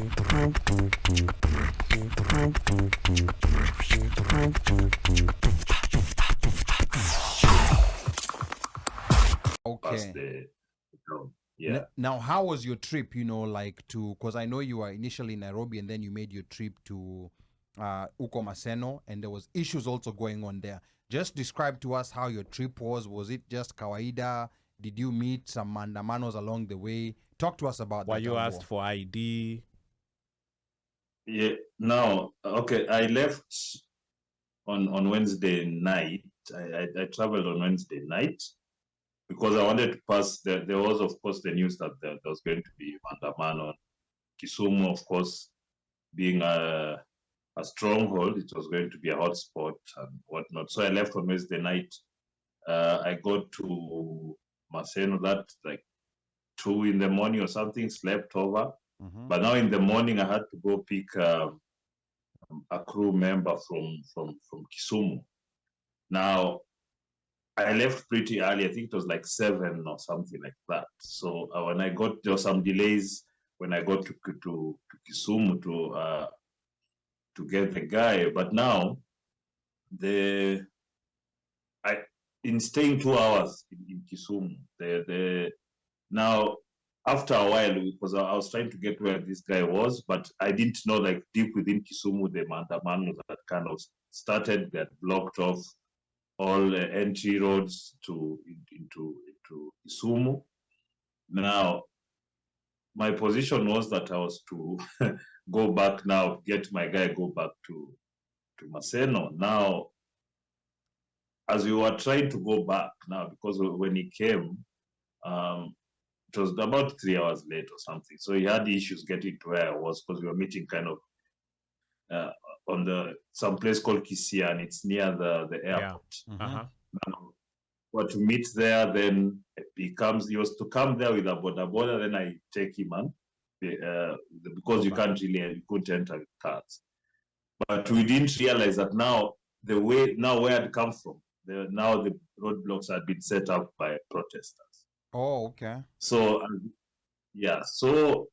Okay. Yeah. Now, how was your trip, like because I know you were initially in Nairobi and then you made your trip to Uko Maseno, and there was issues also going on there. Just describe to us how your trip was. Was it just kawaida? Did you meet some mandamanos along the way? Talk to us about that. Were you asked for ID? Yeah. Now, okay, I left on Wednesday night. I traveled on Wednesday night because I wanted to pass. There was, of course, the news that there was going to be Mandamano. Kisumu, of course, being a stronghold, it was going to be a hotspot and whatnot. So I left on Wednesday night. I got to Maseno that like 2 in the morning or something, slept over. Mm-hmm. But now in the morning, I had to go pick a crew member from Kisumu. Now, I left pretty early. I think it was like 7 or something like that. So when I got, there were some delays when I got to Kisumu to get the guy. But now, in staying 2 hours in Kisumu, now after a while, because I was trying to get where this guy was, but I didn't know, like deep within Kisumu, the Maandamano that kind of started, that blocked off all entry roads into Kisumu. Now, my position was that I was to go back now, get my guy, go back to Maseno. Now, as we were trying to go back now, because when he came, it was about 3 hours late or something. So he had issues getting to where I was because we were meeting kind of on some place called Kisia, and it's near the airport. Yeah. Uh-huh. But to meet there, then he was to come there with a border, then I take him and because you couldn't enter with cars. But we didn't realize that now where I'd come from, now the roadblocks had been set up by protesters. Oh, okay. So, yeah, so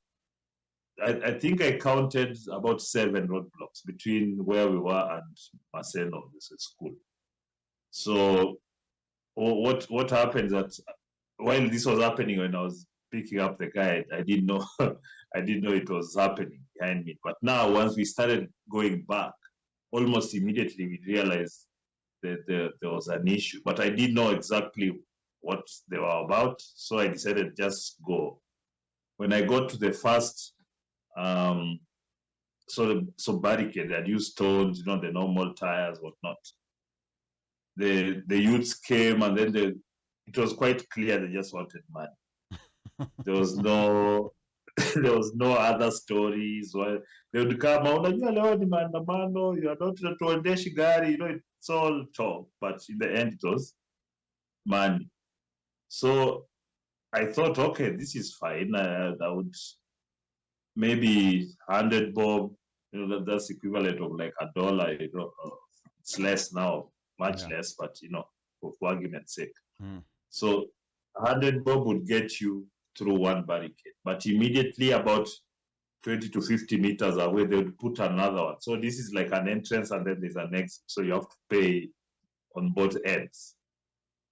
I think I counted about 7 roadblocks between where we were and Maseno, this school. So, what happened that while this was happening, when I was picking up the guy, I didn't know, I didn't know it was happening behind me. But now, once we started going back, almost immediately we realized that there was an issue. But I didn't know exactly what they were about, so I decided just go. When I got to the first barricade, I'd used stones, the normal tires, whatnot. The youths came, and then it was quite clear they just wanted money. There was no other stories. Well, they would come out like, you are not tuendeshi gari, it's all talk, but in the end it was money. So I thought, okay, this is fine. I would maybe 100 bob, that's equivalent of like $1. It's less now, much less, but for argument's sake. So 100 bob would get you through one barricade, but immediately about 20 to 50 meters away, they would put another one. So this is like an entrance, and then there's an exit. So you have to pay on both ends.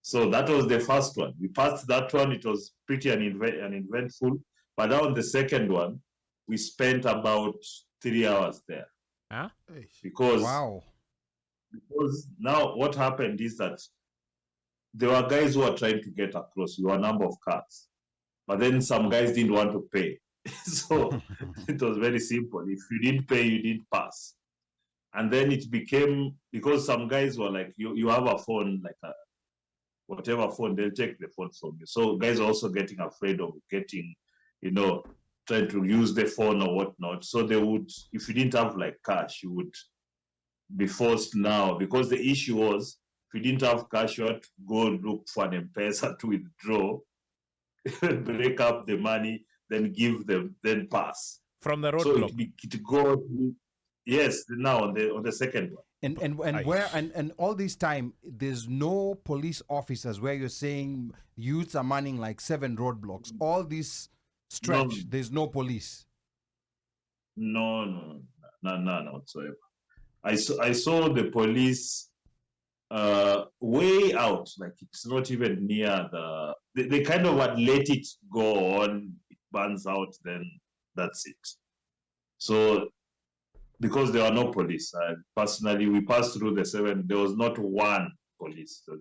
So that was the first one. We passed that one. It was pretty uneventful. But now on the second one, we spent about 3 hours there. Huh? Because now what happened is that there were guys who were trying to get across. There were a number of cars. But then some guys didn't want to pay. So it was very simple. If you didn't pay, you didn't pass. And then it became, because some guys were like, you have a phone, like whatever phone, they'll take the phone from you. So guys are also getting afraid of getting, trying to use the phone or whatnot. So they would, if you didn't have like cash, you would be forced now, because the issue was, if you didn't have cash, you had to go look for an M-Pesa to withdraw, break up the money, then give them, then pass. From the roadblock. So it go, yes, now on the second one. And all this time, there's no police officers where you're saying youths are manning like 7 roadblocks. All this stretch, there's no police. No, none whatsoever. I saw the police way out, like it's not even near they kind of had let it go on, it burns out, then that's it. So because there were no police, personally, we passed through the 7, there was not one police. So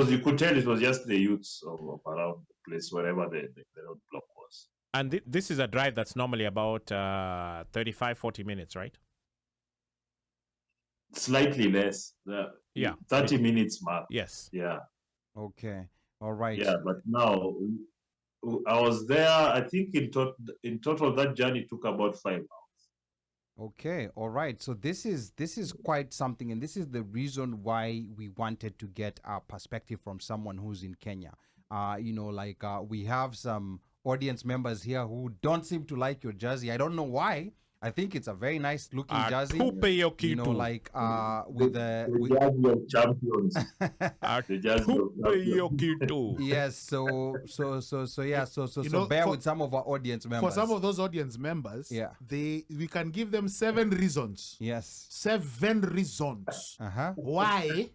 you could tell it was just the youths of around the place, wherever the roadblock was. And this is a drive that's normally about 35-40 minutes, right? Slightly less. Yeah. 30 minutes mark. Yes. Yeah. Okay. All right. Yeah, but now I was there, I think in total that journey took about 5 hours. Okay, all right. So this is quite something, and this is the reason why we wanted to get a perspective from someone who's in Kenya. We have some audience members here who don't seem to like your jersey. I don't know why. I think it's a very nice looking jersey. with with jersey of champions. The jersey of champions. yes. So bear with some of our audience members. For some of those audience members, yeah, we can give them 7 reasons. Yes, 7 reasons why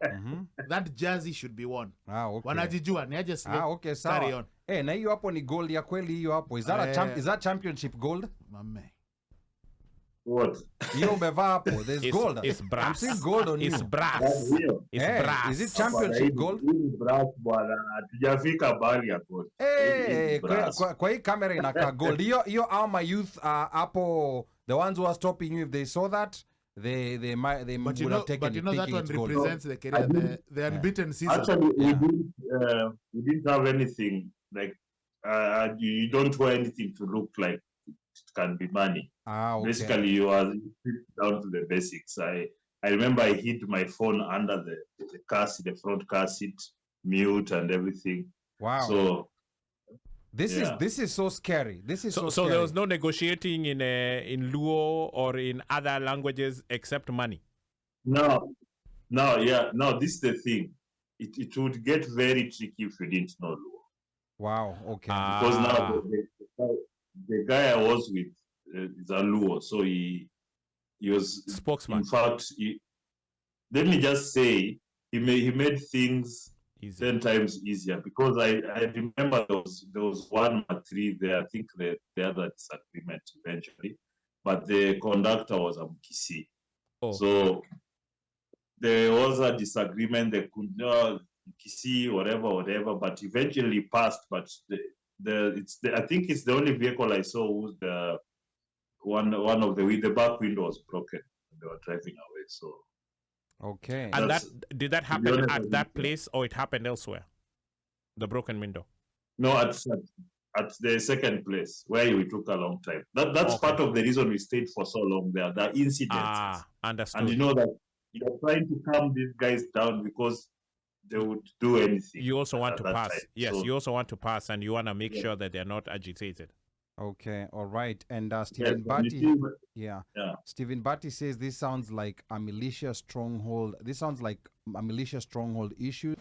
that jersey should be worn. Okay. Wanajijua ni aje okay, carry sawa. on. Na hiyo hapo ni gold ya kweli hiyo hapo. Is that championship gold? Mame. What? Hiyo umevaa hapo. There's gold. It's brass. I'm seeing gold on It's you. brass. It's brass. Is it championship gold? Brass bwana. Hatujafika bali ya gold. Kwa hii kamera inakaa gold. Hiyo our youth hapo, the ones who are stopping you, if they saw that, they would have taken but it that thinking one it's gold. represents the career, the unbeaten season. Actually, we didn't have anything like you don't wear anything to look like it can be money. Okay. Basically, you are down to the basics. I remember I hid my phone under the car seat, the front car seat, mute and everything. Wow. So this is so scary. This is so So scary. there was no negotiating in Luo or in other languages except money. No, this is the thing. It would get very tricky if you didn't know Luo. Wow. Okay. Because now the guy I was with is a Luo, so he was spokesman. In fact, let me just say he made things Easy. 10 times easier, because I remember there was 1 or 3 there. I think the other disagreement eventually, but the conductor was a Mkisi. Oh. So there was a disagreement. They could not Mkisi, whatever, but eventually passed. But I think it's the only vehicle I saw who's the one of the back window was broken when they were driving away. So okay. And did that happen at that place, or it happened elsewhere? The broken window. No, at the second place where we took a long time. That's part of the reason we stayed for so long there. The incidents. Understood. And you know that you're trying to calm these guys down because they would do anything. You also want to pass. Time. Yes, so, you also want to pass, and you want to make sure that they're not agitated. Okay, all right. And Stephen Stephen Batty says this sounds like a militia stronghold. This sounds like a militia stronghold issue.